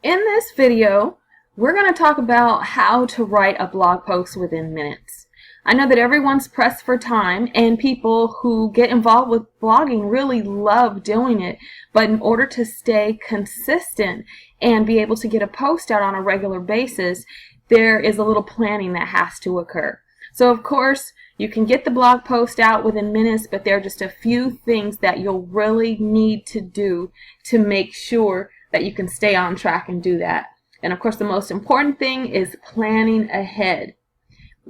In this video, we're going to talk about how to write a blog post within minutes. I know that everyone's pressed for time, and people who get involved with blogging really love doing it, but in order to stay consistent and be able to get a post out on a regular basis, there is a little planning that has to occur. So of course, you can get the blog post out within minutes, but there are just a few things that you'll really need to do to make sure that you can stay on track and do that. And of course, the most important thing is planning ahead.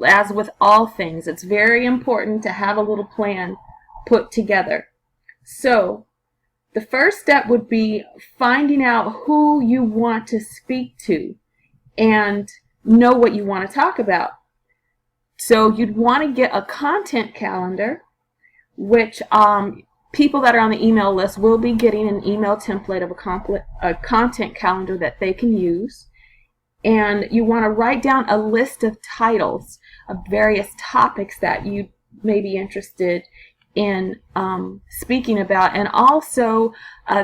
As with all things, it's very important to have a little plan put together. So the first step would be finding out who you want to speak to and know what you want to talk about. So you'd want to get a content calendar, which people that are on the email list will be getting an email template of a content calendar that they can use. And you want to write down a list of titles of various topics that you may be interested in speaking about. And also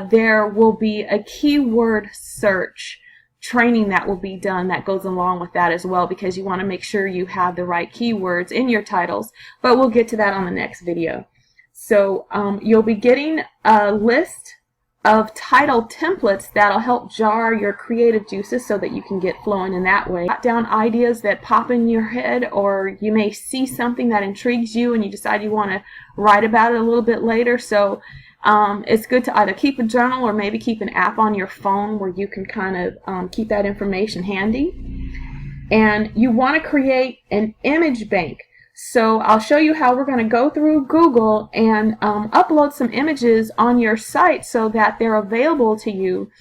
there will be a keyword search training that will be done that goes along with that as well, because you want to make sure you have the right keywords in your titles, but we'll get to that on the next video. So you'll be getting a list of title templates that'll help jar your creative juices so that you can get flowing in that way. Jot down ideas that pop in your head, or you may see something that intrigues you and you decide you want to write about it a little bit later. So it's good to either keep a journal or maybe keep an app on your phone where you can kind of keep that information handy. And you want to create an image bank. So I'll show you how we're going to go through Google and upload some images on your site so that they're available to you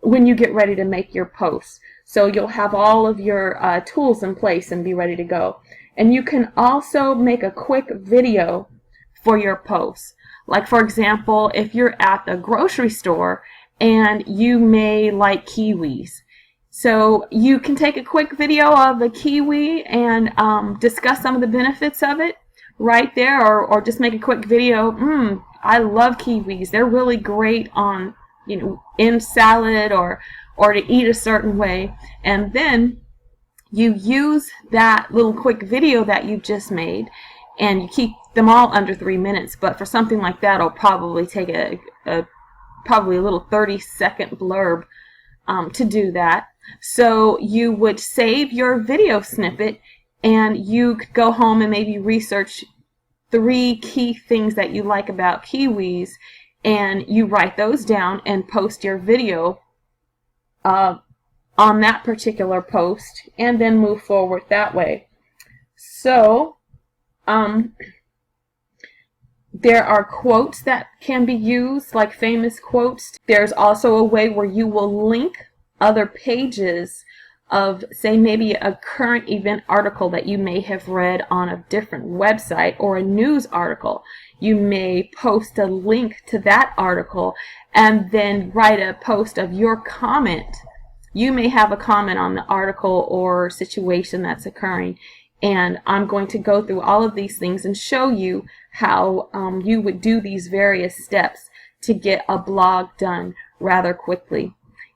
when you get ready to make your posts. So you'll have all of your tools in place and be ready to go. And you can also make a quick video for your posts. Like, for example, if you're at the grocery store and you may like kiwis. So you can take a quick video of the kiwi and discuss some of the benefits of it right there, or just make a quick video. I love kiwis. They're really great on, in salad or to eat a certain way. And then you use that little quick video that you just made, and you keep them all under 3 minutes. But for something like that, it'll probably take probably a little 30-second blurb to do that. So you would save your video snippet, and you could go home and maybe research 3 key things that you like about kiwis, and you write those down and post your video on that particular post, and then move forward that way. So there are quotes that can be used, like famous quotes. There's also a way where you will link other pages of, say, maybe a current event article that you may have read on a different website, or a news article. You may post a link to that article and then write a post of your comment. You may have a comment on the article or situation that's occurring, and I'm going to go through all of these things and show you how you would do these various steps to get a blog done rather quickly.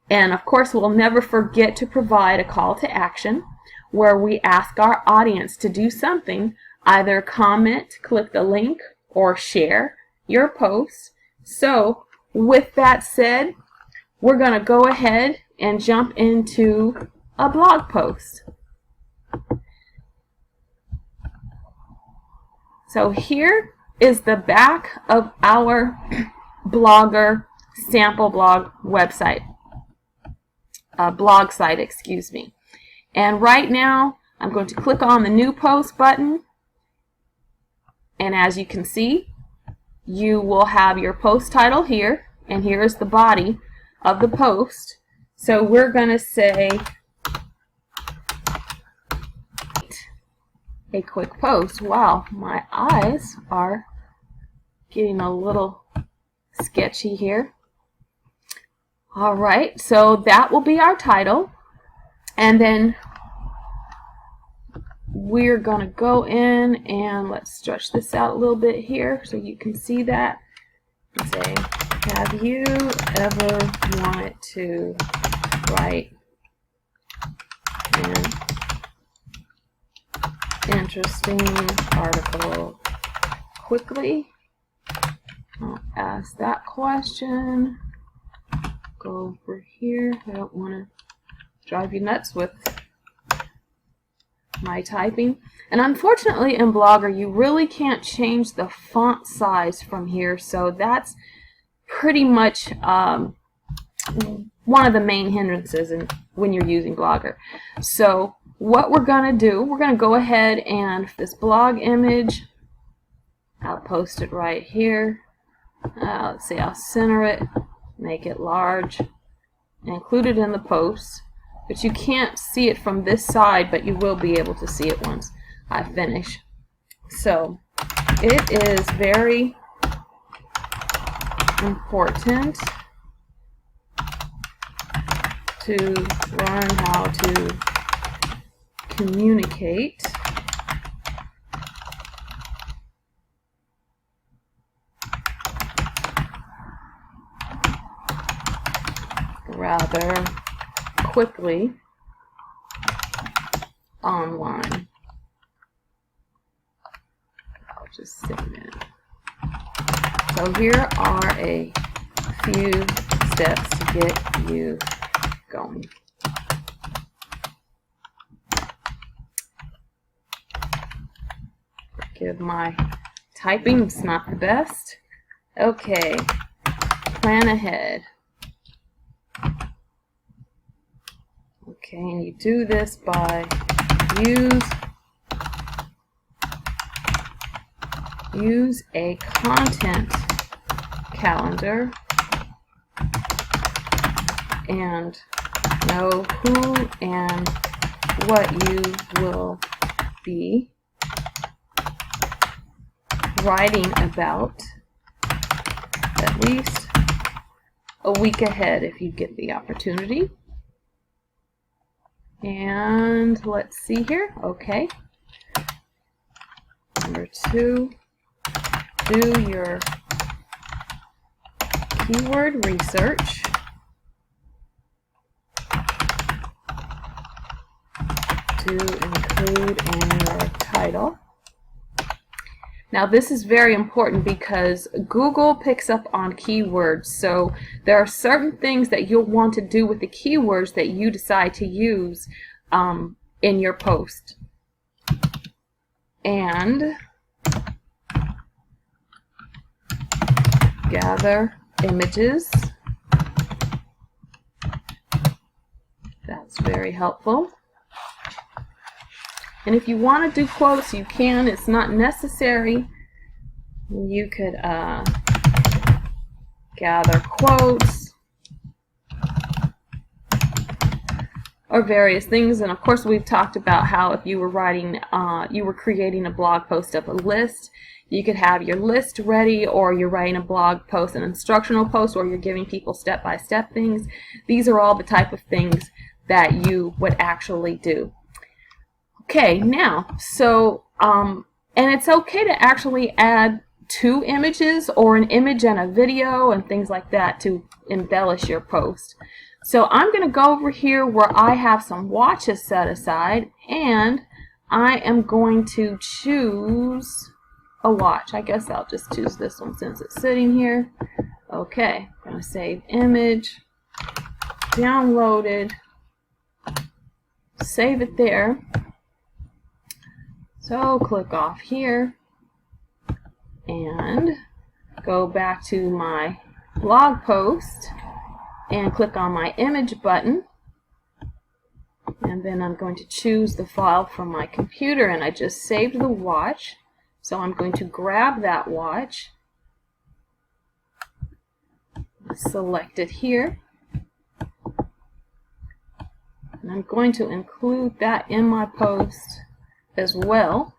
And of course, we'll never forget to provide a call to action where we ask our audience to do something, either comment, click the link, or share your post. So with that said, we're going to go ahead and jump into a blog post. So here is the back of our Blogger sample blog website. Blog site, excuse me. And right now I'm going to click on the new post button, and as you can see, you will have your post title here, and here is the body of the post. So we're going to say a quick post. Wow, my eyes are getting a little sketchy here. Alright, so that will be our title, and then we're going to go in and let's stretch this out a little bit here so you can see that. And say, have you ever wanted to write an interesting article quickly. I'll ask that question. Go over here. I don't want to drive you nuts with my typing. And unfortunately in Blogger you really can't change the font size from here, so that's pretty much one of the main hindrances when you're using Blogger. So what we're going to do, we're going to go ahead and this blog image, I'll post it right here. Let's see, I'll center it, make it large, include it in the post. But you can't see it from this side, but you will be able to see it once I finish. So it is very important to learn how to communicate rather quickly online. I'll just save it. So here are a few steps to get you going. Forgive my typing, it's not the best. Okay, plan ahead. Okay, and you do this by use a content calendar and know who and what you will be writing about at least a week ahead if you get the opportunity. And let's see here. Okay. Number 2, do your keyword research. To include in your title. Now this is very important because Google picks up on keywords, so there are certain things that you'll want to do with the keywords that you decide to use in your post. And gather images. That's very helpful. And if you want to do quotes, you can. It's not necessary. You could gather quotes or various things. And of course, we've talked about how if you were writing, you were creating a blog post of a list, you could have your list ready, or you're writing a blog post, an instructional post, or you're giving people step-by-step things. These are all the type of things that you would actually do. Okay, now, so, and it's okay to actually add 2 images or an image and a video and things like that to embellish your post. So I'm going to go over here where I have some watches set aside, and I am going to choose a watch. I guess I'll just choose this one since it's sitting here. Okay, I'm going to save image, downloaded, save it there. So click off here and go back to my blog post and click on my image button, and then I'm going to choose the file from my computer, and I just saved the watch, so I'm going to grab that watch, select it here, and I'm going to include that in my post as well.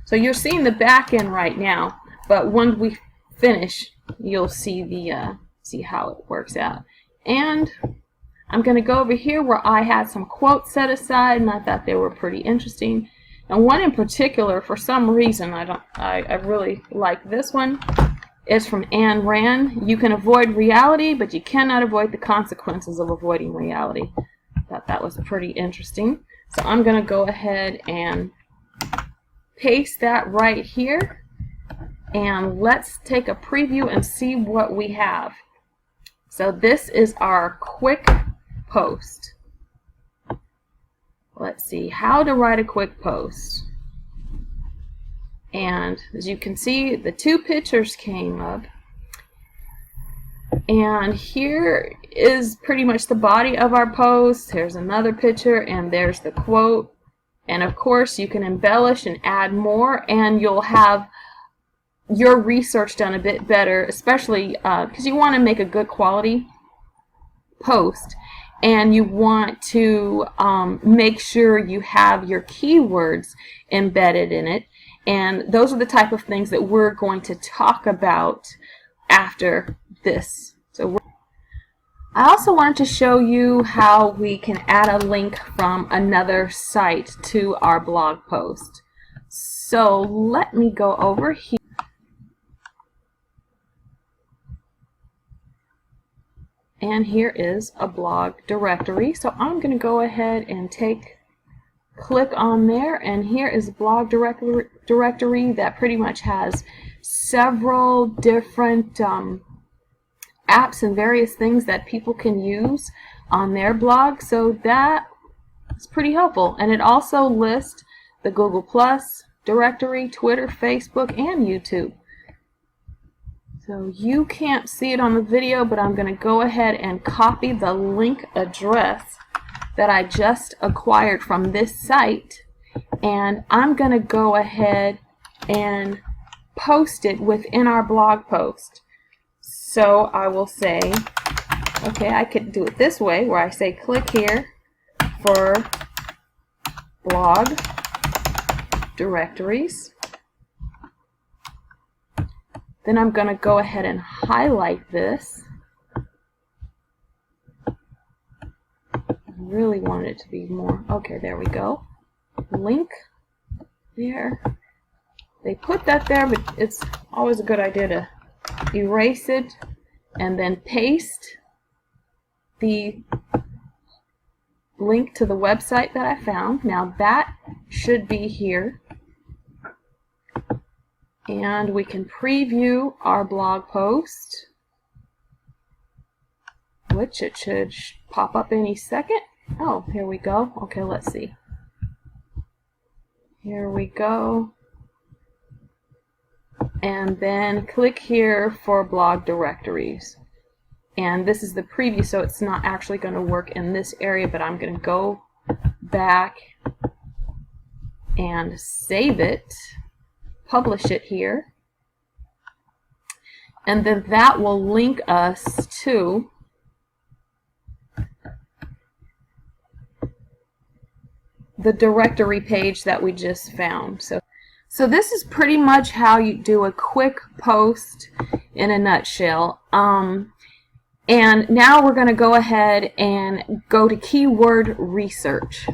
So you're seeing the back end right now, but when we finish, you'll see the see how it works out. And I'm going to go over here where I had some quotes set aside, and I thought they were pretty interesting. And one in particular, for some reason, I really like this one. is from Ayn Rand. You can avoid reality, but you cannot avoid the consequences of avoiding reality. Thought that was pretty interesting. So I'm going to go ahead and paste that right here. And let's take a preview and see what we have. So this is our quick post. Let's see how to write a quick post. And as you can see, the two pictures came up. And here is pretty much the body of our post. Here's another picture, and there's the quote. And of course, you can embellish and add more, and you'll have your research done a bit better, especially because you want to make a good quality post, and you want to make sure you have your keywords embedded in it. And those are the type of things that we're going to talk about after this. So I also wanted to show you how we can add a link from another site to our blog post. So let me go over here. And here is a blog directory. So I'm going to go ahead and click on there, and here is a blog directory that pretty much has several different apps and various things that people can use on their blog. So that is pretty helpful. And it also lists the Google Plus directory, Twitter, Facebook, and YouTube. So you can't see it on the video, but I'm going to go ahead and copy the link address that I just acquired from this site, and I'm going to go ahead and post it within our blog post. So I will say, okay, I could do it this way, where I say click here for blog directories. Then I'm going to go ahead and highlight this. Really want it to be more. Okay, there we go. Link there. They put that there, but it's always a good idea to erase it and then paste the link to the website that I found. Now that should be here. And we can preview our blog post, which it should pop up any second. Oh, here we go. Okay, let's see. Here we go. And then click here for blog directories. And this is the preview, so it's not actually going to work in this area, but I'm going to go back and save it, publish it here. And then that will link us to the directory page that we just found. So this is pretty much how you do a quick post in a nutshell. And now we're going to go ahead and go to keyword research.